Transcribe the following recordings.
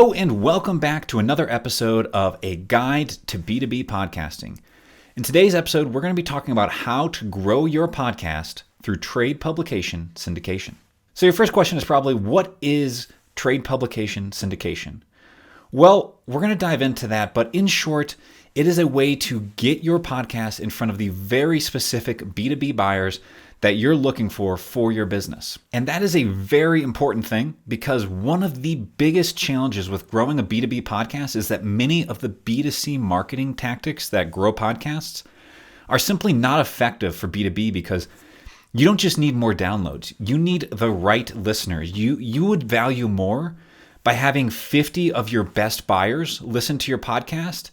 Hello and welcome back to another episode of A Guide to B2B Podcasting. In today's episode, we're going to be talking about how to grow your podcast through trade publication syndication. So your first question is probably, what is trade publication syndication? Well, we're going to dive into that, but in short, it is a way to get your podcast in front of the very specific B2B buyers that you're looking for your business. And that is a very important thing because one of the biggest challenges with growing a B2B podcast is that many of the B2C marketing tactics that grow podcasts are simply not effective for B2B because you don't just need more downloads. You need the right listeners. You would value more by having 50 of your best buyers listen to your podcast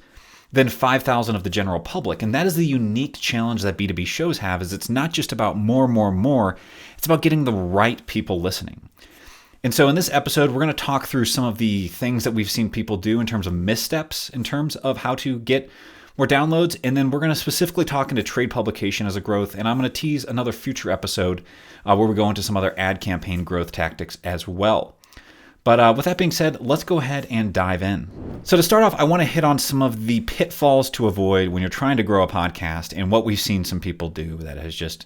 than 5,000 of the general public. And that is the unique challenge that B2B shows have, is it's not just about more. It's about getting the right people listening. And so in this episode, we're going to talk through some of the things that we've seen people do in terms of missteps, in terms of how to get more downloads. And then we're going to specifically talk into trade publication as a growth. And I'm going to tease another future episode where we go into some other ad campaign growth tactics as well. But with that being said, let's go ahead and dive in. So to start off, I want to hit on some of the pitfalls to avoid when you're trying to grow a podcast and what we've seen some people do that has just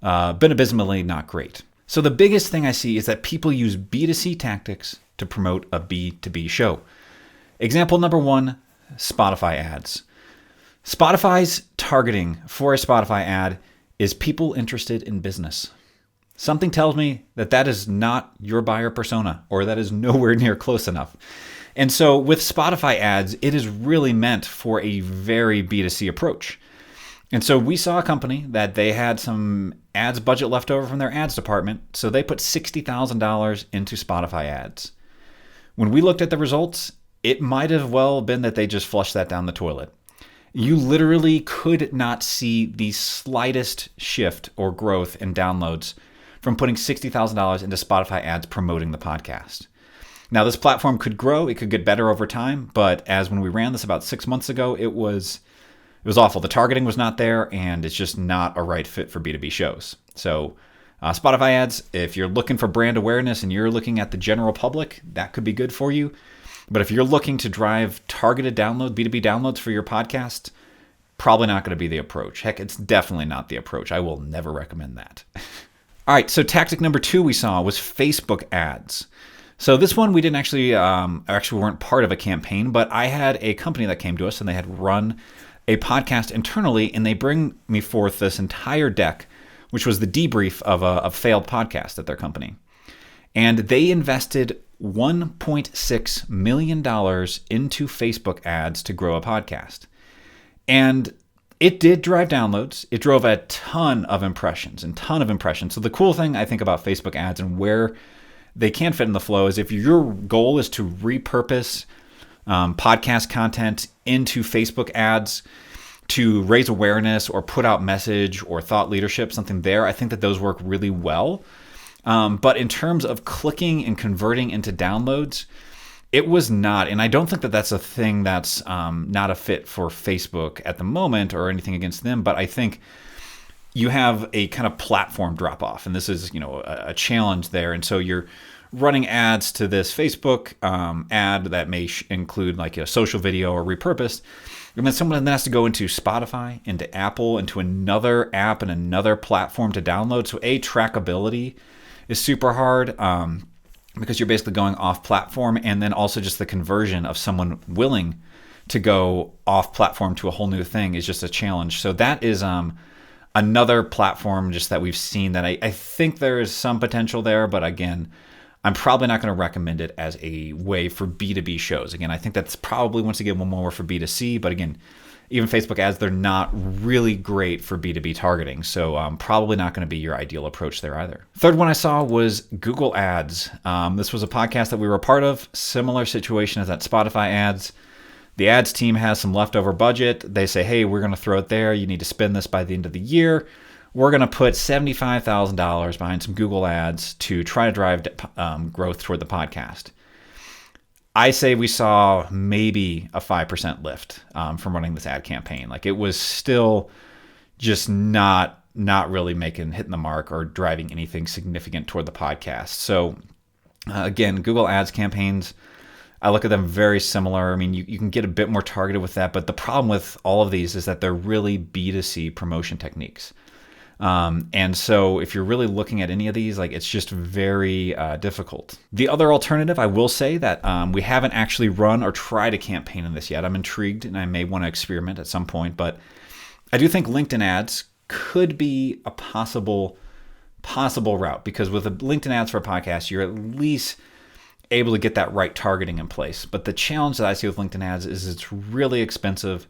been abysmally not great. So the biggest thing I see is that people use B2C tactics to promote a B2B show. Example number one, Spotify ads. Spotify's targeting for a Spotify ad is people interested in business. Something tells me that that is not your buyer persona, or that is nowhere near close enough. And so with Spotify ads, it is really meant for a very B2C approach. And so we saw a company that they had some ads budget left over from their ads department, so they put $60,000 into Spotify ads. When we looked at the results, it might have well been that they just flushed that down the toilet. You literally could not see the slightest shift or growth in downloads from putting $60,000 into Spotify ads promoting the podcast. Now, this platform could grow, it could get better over time, but as when we ran this about 6 months ago, it was awful. The targeting was not there, and it's just not a right fit for B2B shows. So Spotify ads, if you're looking for brand awareness and you're looking at the general public, that could be good for you. But if you're looking to drive targeted B2B downloads for your podcast, probably not going to be the approach. Heck, it's definitely not the approach. I will never recommend that. All right, so tactic number two we saw was Facebook ads. So this one we didn't actually weren't part of a campaign, but I had a company that came to us and they had run a podcast internally, and they bring me forth this entire deck, which was the debrief of a failed podcast at their company. And they invested $1.6 million into Facebook ads to grow a podcast. And it did drive downloads. It drove a ton of impressions. So the cool thing I think about Facebook ads and where they can fit in the flow is if your goal is to repurpose podcast content into Facebook ads to raise awareness or put out message or thought leadership, something there, I think that those work really well. But in terms of clicking and converting into downloads, it was not, and I don't think that that's a thing that's not a fit for Facebook at the moment or anything against them, but I think you have a kind of platform drop off, and this is, a challenge there. And so you're running ads to this Facebook ad that may include like a social video or repurposed, and then someone then has to go into Spotify, into Apple, into another app and another platform to download. So trackability is super hard. Because you're basically going off platform, and then also just the conversion of someone willing to go off platform to a whole new thing is just a challenge. So that is another platform just that we've seen that I think there is some potential there, but again, I'm probably not going to recommend it as a way for B2B shows. Again, I think that's probably once again one more for B2C, but again, even Facebook ads, they're not really great for B2B targeting. So probably not going to be your ideal approach there either. Third one I saw was Google ads. This was a podcast that we were a part of. Similar situation as that Spotify ads. The ads team has some leftover budget. They say, hey, we're going to throw it there. You need to spend this by the end of the year. We're going to put $75,000 behind some Google ads to try to drive growth toward the podcast. I say we saw maybe a 5% lift from running this ad campaign. Like, it was still just not really hitting the mark or driving anything significant toward the podcast. So again, Google ads campaigns, I look at them very similar. I mean, you can get a bit more targeted with that, but the problem with all of these is that they're really B2C promotion techniques. And so if you're really looking at any of these, like it's just very difficult. The other alternative, I will say that we haven't actually run or tried a campaign in this yet. I'm intrigued and I may want to experiment at some point, but I do think LinkedIn ads could be a possible route, because with the LinkedIn ads for a podcast, you're at least able to get that right targeting in place. But the challenge that I see with LinkedIn ads is it's really expensive,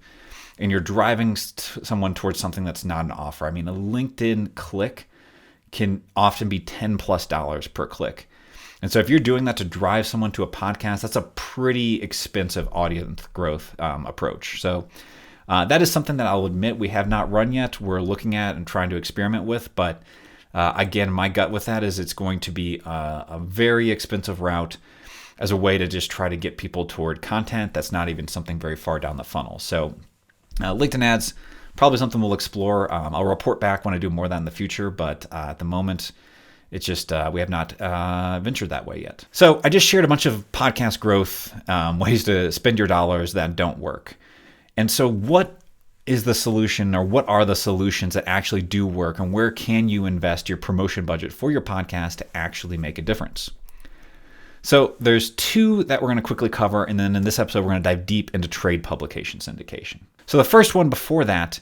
and you're driving someone towards something that's not an offer. I mean, a LinkedIn click can often be $10+ per click. And so if you're doing that to drive someone to a podcast, that's a pretty expensive audience growth approach. So that is something that I'll admit we have not run yet. We're looking at and trying to experiment with. But again, my gut with that is it's going to be a very expensive route as a way to just try to get people toward content that's not even something very far down the funnel. So LinkedIn ads, probably something we'll explore. I'll report back when I do more of that in the future, but at the moment, it's just we have not ventured that way yet. So I just shared a bunch of podcast growth ways to spend your dollars that don't work. And so what is the solution, or what are the solutions that actually do work, and where can you invest your promotion budget for your podcast to actually make a difference? So there's two that we're going to quickly cover, and then in this episode, we're going to dive deep into trade publication syndication. So the first one before that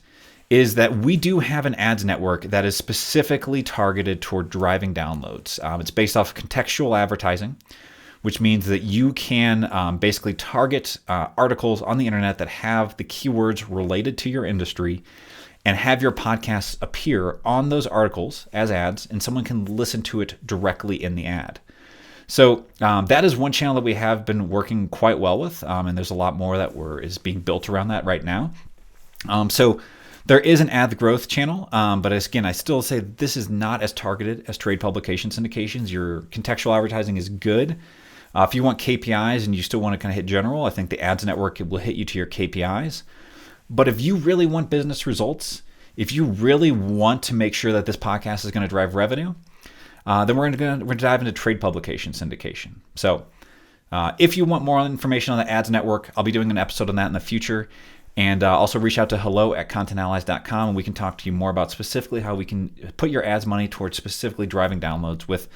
is that we do have an ads network that is specifically targeted toward driving downloads. It's based off contextual advertising, which means that you can basically target articles on the internet that have the keywords related to your industry and have your podcasts appear on those articles as ads, and someone can listen to it directly in the ad. So that is one channel that we have been working quite well with, and there's a lot more that is being built around that right now. So there is an ad growth channel, but again, I still say this is not as targeted as trade publication syndications. Your contextual advertising is good. If you want KPIs and you still want to kind of hit general, I think the ads network will hit you to your KPIs. But if you really want business results, if you really want to make sure that this podcast is going to drive revenue, then we're going to dive into trade publication syndication. So if you want more information on the ads network, I'll be doing an episode on that in the future. And also reach out to hello@contentallies.com, and we can talk to you more about specifically how we can put your ads money towards specifically driving downloads with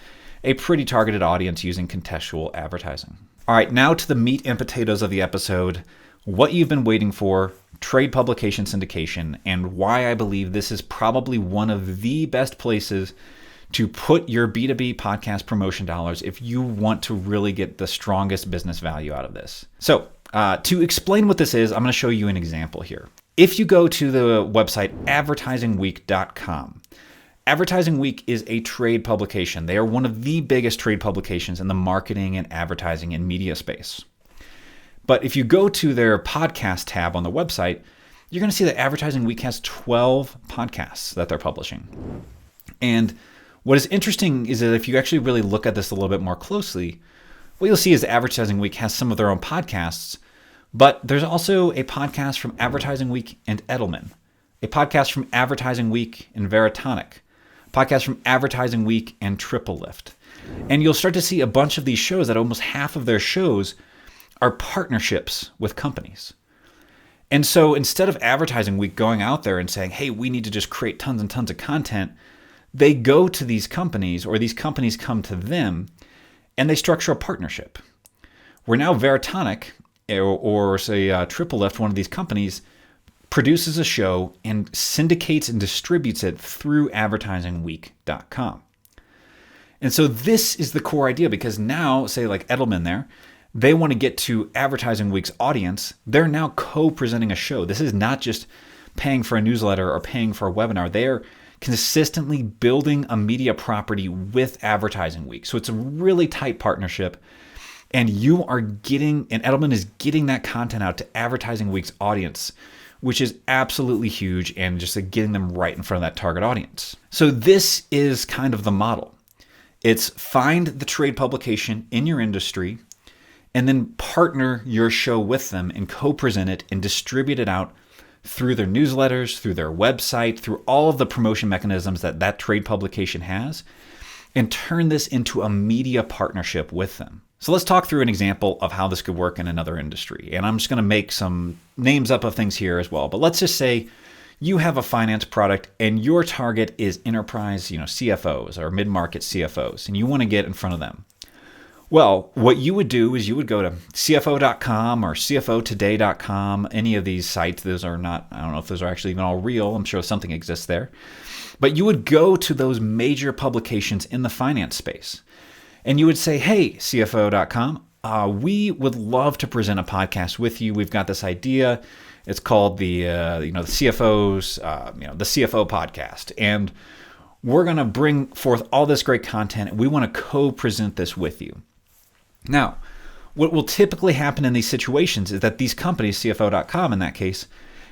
a pretty targeted audience using contextual advertising. All right, now to the meat and potatoes of the episode, what you've been waiting for, trade publication syndication, and why I believe this is probably one of the best places to put your B2B podcast promotion dollars if you want to really get the strongest business value out of this. So to explain what this is, I'm going to show you an example here. If you go to the website advertisingweek.com, Advertising Week is a trade publication. They are one of the biggest trade publications in the marketing and advertising and media space. But if you go to their podcast tab on the website, you're going to see that Advertising Week has 12 podcasts that they're publishing. And what is interesting is that if you actually really look at this a little bit more closely, what you'll see is Advertising Week has some of their own podcasts, but there's also a podcast from Advertising Week and Edelman, a podcast from Advertising Week and Veritonic, a podcast from Advertising Week and Triple Lift. And you'll start to see a bunch of these shows that almost half of their shows are partnerships with companies. And so instead of Advertising Week going out there and saying, hey, we need to just create tons and tons of content, they go to these companies, or these companies come to them, and they structure a partnership. Where now Veritonic, or say Triple Lift, one of these companies, produces a show and syndicates and distributes it through advertisingweek.com. And so this is the core idea, because now, say like Edelman there, they want to get to Advertising Week's audience. They're now co-presenting a show. This is not just paying for a newsletter or paying for a webinar. They are consistently building a media property with Advertising Week. So it's a really tight partnership, and you are getting, and Edelman is getting that content out to Advertising Week's audience, which is absolutely huge, and just getting them right in front of that target audience. So this is kind of the model. It's find the trade publication in your industry, and then partner your show with them and co-present it and distribute it out through their newsletters, through their website, through all of the promotion mechanisms that trade publication has, and turn this into a media partnership with them. So let's talk through an example of how this could work in another industry. And I'm just going to make some names up of things here as well. But let's just say you have a finance product and your target is enterprise, CFOs or mid-market CFOs, and you want to get in front of them. Well, what you would do is you would go to CFO.com or CFOtoday.com, any of these sites. Those are not, I don't know if those are actually even all real. I'm sure something exists there. But you would go to those major publications in the finance space. And you would say, hey, CFO.com, we would love to present a podcast with you. We've got this idea. It's called the CFO's, the CFO podcast. And we're going to bring forth all this great content, and we want to co-present this with you. Now, what will typically happen in these situations is that these companies, CFO.com in that case,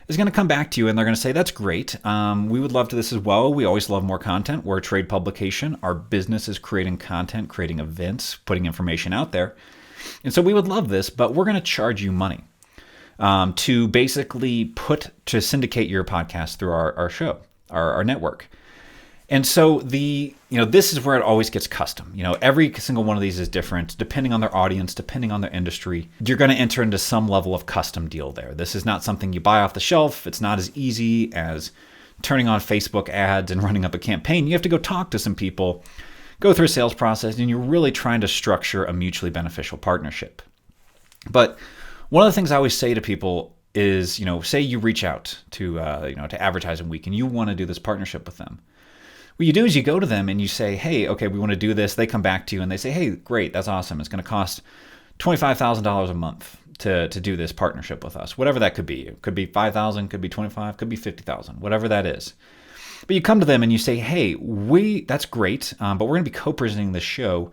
is going to come back to you and they're going to say, that's great. We would love to this as well. We always love more content. We're a trade publication. Our business is creating content, creating events, putting information out there. And so we would love this, but we're going to charge you money to basically to syndicate your podcast through our show, our network. And so this is where it always gets custom. Every single one of these is different, depending on their audience, depending on their industry. You're going to enter into some level of custom deal there. This is not something you buy off the shelf. It's not as easy as turning on Facebook ads and running up a campaign. You have to go talk to some people, go through a sales process, and you're really trying to structure a mutually beneficial partnership. But one of the things I always say to people is, say you reach out to Advertising Week and you want to do this partnership with them. What you do is you go to them and you say, hey, okay, we want to do this. They come back to you and they say, hey, great, that's awesome. It's going to cost $25,000 a month to do this partnership with us, whatever that could be. It could be $5,000, could be $25,000, could be $50,000, whatever that is. But you come to them and you say, hey, that's great, but we're going to be co-presenting this show,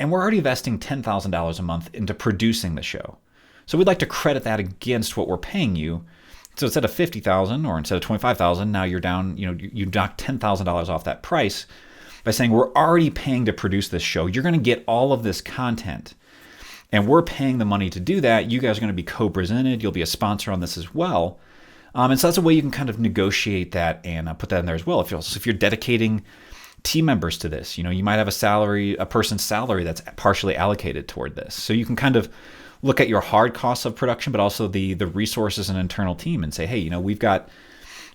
and we're already investing $10,000 a month into producing the show. So we'd like to credit that against what we're paying you. So instead of $50,000 or instead of $25,000, now you're down, you knock $10,000 off that price by saying we're already paying to produce this show. You're going to get all of this content, and we're paying the money to do that. You guys are going to be co-presented. You'll be a sponsor on this as well. And so that's a way you can kind of negotiate that and put that in there as well. If you're dedicating team members to this, you might have a person's salary that's partially allocated toward this. So you can kind of look at your hard costs of production, but also the resources and internal team and say, hey, we've got,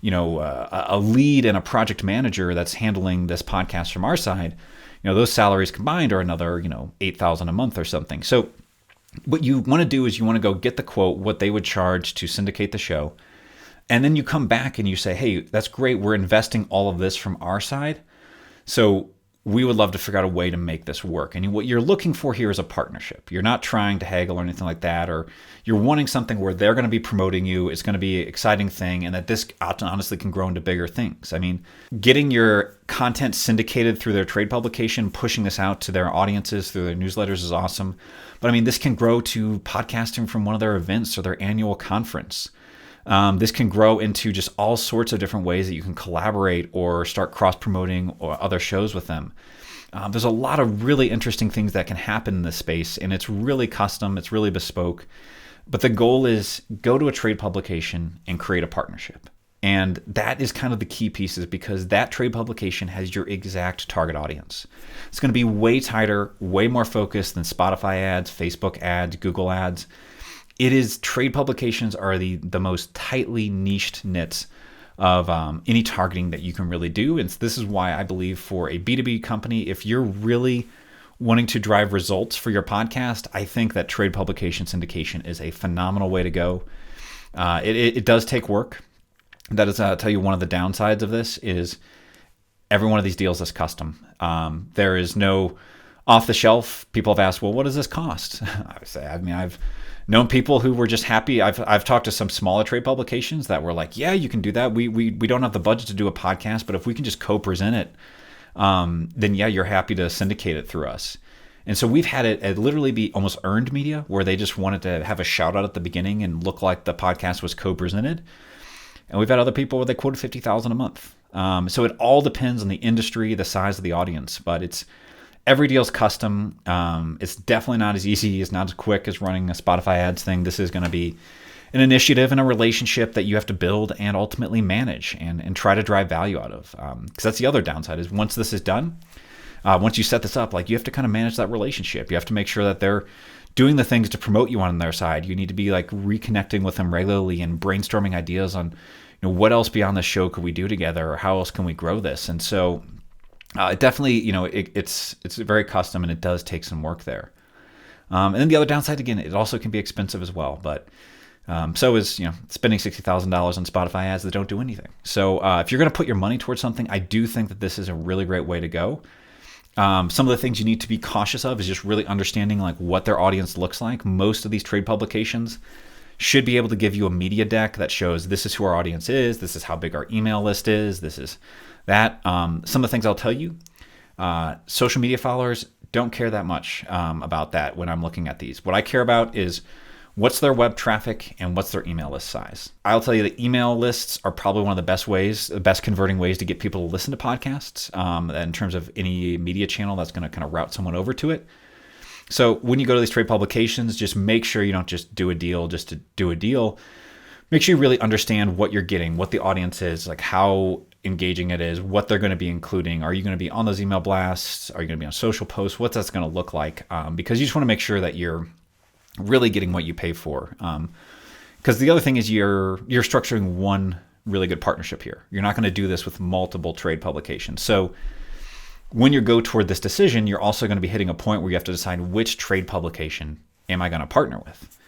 a lead and a project manager that's handling this podcast from our side. Those salaries combined are another, $8,000 a month or something. So what you want to do is you want to go get the quote, what they would charge to syndicate the show. And then you come back and you say, hey, that's great. We're investing all of this from our side. So we would love to figure out a way to make this work. And what you're looking for here is a partnership. You're not trying to haggle or anything like that, or you're wanting something where they're going to be promoting you. It's going to be an exciting thing, and that this honestly can grow into bigger things. I mean, getting your content syndicated through their trade publication, pushing this out to their audiences through their newsletters is awesome. But I mean, this can grow to podcasting from one of their events or their annual conference. This can grow into just all sorts of different ways that you can collaborate or start cross-promoting or other shows with them. There's a lot of really interesting things that can happen in this space, and it's really custom, it's really bespoke. But the goal is go to a trade publication and create a partnership. And that is kind of the key pieces, because that trade publication has your exact target audience. It's going to be way tighter, way more focused than Spotify ads, Facebook ads, Google ads. Trade publications are the most tightly niched niche of any targeting that you can really do. And this is why I believe for a B2B company, if you're really wanting to drive results for your podcast, I think that trade publication syndication is a phenomenal way to go. It does take work. That is, I'll tell you, one of the downsides of this is every one of these deals is custom. There is no off the shelf. People have asked, well, what does this cost? I've known people who were just happy. I've talked to some smaller trade publications that were like, yeah, you can do that. We don't have the budget to do a podcast, but if we can just co-present it, then yeah, you're happy to syndicate it through us. And so we've had it literally be almost earned media, where they just wanted to have a shout out at the beginning and look like the podcast was co-presented. And we've had other people where they quoted $50,000 a month. So it all depends on the industry, the size of the audience, but every deal's custom. It's definitely not as easy, it's not as quick as running a Spotify ads thing. This is going to be an initiative and a relationship that you have to build and ultimately manage and try to drive value out of. Because that's the other downside, is once this is done, once you set this up, like you have to kind of manage that relationship. You have to make sure that they're doing the things to promote you on their side. You need to be like reconnecting with them regularly and brainstorming ideas on, what else beyond the show could we do together, or how else can we grow this? And so it definitely, it's very custom, and it does take some work there. And then the other downside, again, it also can be expensive as well. But so is spending $60,000 on Spotify ads that don't do anything. So if you're going to put your money towards something, I do think that this is a really great way to go. Some of the things you need to be cautious of is just really understanding like what their audience looks like. Most of these trade publications should be able to give you a media deck that shows this is who our audience is, this is how big our email list is, this is that. Some of the things I'll tell you, social media followers don't care that much about that when I'm looking at these. What I care about is what's their web traffic and what's their email list size. I'll tell you that email lists are probably one of the best converting ways to get people to listen to podcasts in terms of any media channel that's going to kind of route someone over to it. So when you go to these trade publications, just make sure you don't just do a deal just to do a deal. Make sure you really understand what you're getting, what the audience is, like how engaging it is, what they're going to be including. Are you going to be on those email blasts? Are you going to be on social posts? What's that's going to look like? Because you just want to make sure that you're really getting what you pay for. Because the other thing is you're structuring one really good partnership here. You're not going to do this with multiple trade publications. So when you go toward this decision, you're also going to be hitting a point where you have to decide which trade publication am I going to partner with.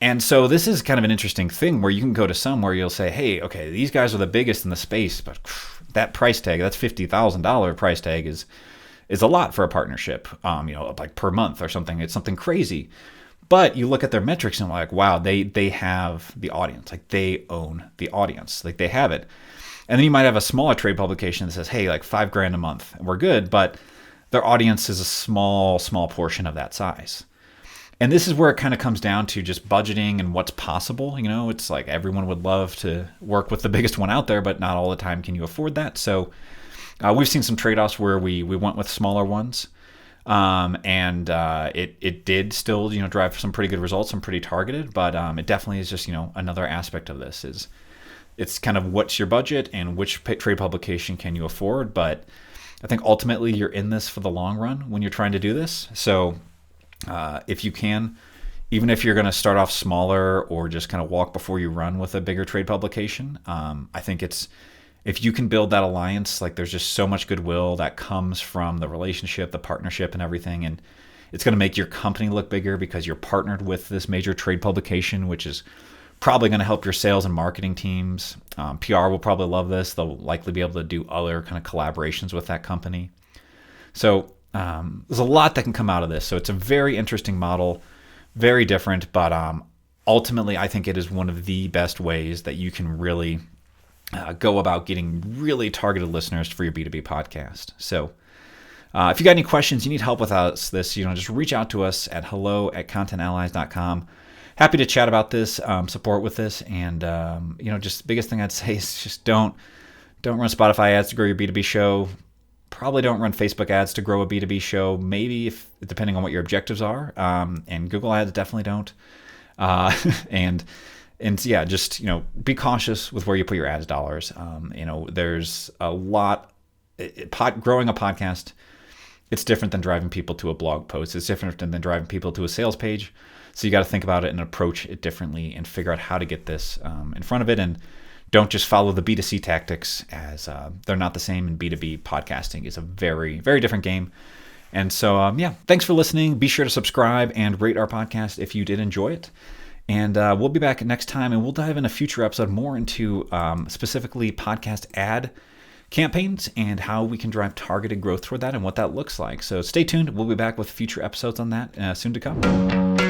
And so this is kind of an interesting thing where you can go to some where you'll say, hey, okay, these guys are the biggest in the space, but that price tag, that's $50,000 price tag is a lot for a partnership, like per month or something. It's something crazy. But you look at their metrics and like, wow, they have the audience, like they own the audience, like they have it. And then you might have a smaller trade publication that says, hey, like $5,000 a month, we're good, but their audience is a small portion of that size. And this is where it kind of comes down to just budgeting and what's possible. It's like everyone would love to work with the biggest one out there, but not all the time can you afford that. So we've seen some trade-offs where we went with smaller ones. And it did still, drive some pretty good results and pretty targeted, but it definitely is just, another aspect of this is it's kind of what's your budget and which trade publication can you afford. But I think ultimately you're in this for the long run when you're trying to do this. So if you can, even if you're going to start off smaller or just kind of walk before you run with a bigger trade publication, I think if you can build that alliance, like there's just so much goodwill that comes from the relationship, the partnership and everything. And it's going to make your company look bigger because you're partnered with this major trade publication, which is probably going to help your sales and marketing teams. PR will probably love this. They'll likely be able to do other kind of collaborations with that company. So there's a lot that can come out of this. So it's a very interesting model, very different, but ultimately I think it is one of the best ways that you can really go about getting really targeted listeners for your B2B podcast. So if you got any questions, you need help with us, just reach out to us at hello@contentallies.com. Happy to chat about this, support with this. And, just biggest thing I'd say is just don't run Spotify ads to grow your B2B show. Probably don't run Facebook ads to grow a B2B show. Maybe depending on what your objectives are. And Google ads definitely don't. And yeah, just, be cautious with where you put your ads dollars. There's a lot, growing a podcast, it's different than driving people to a blog post. It's different than driving people to a sales page. So you got to think about it and approach it differently and figure out how to get this in front of it. And don't just follow the B2C tactics as they're not the same. And B2B podcasting is a very, very different game. And so, thanks for listening. Be sure to subscribe and rate our podcast if you did enjoy it. And we'll be back next time, and we'll dive in a future episode more into specifically podcast ad campaigns and how we can drive targeted growth toward that and what that looks like. So stay tuned. We'll be back with future episodes on that soon to come.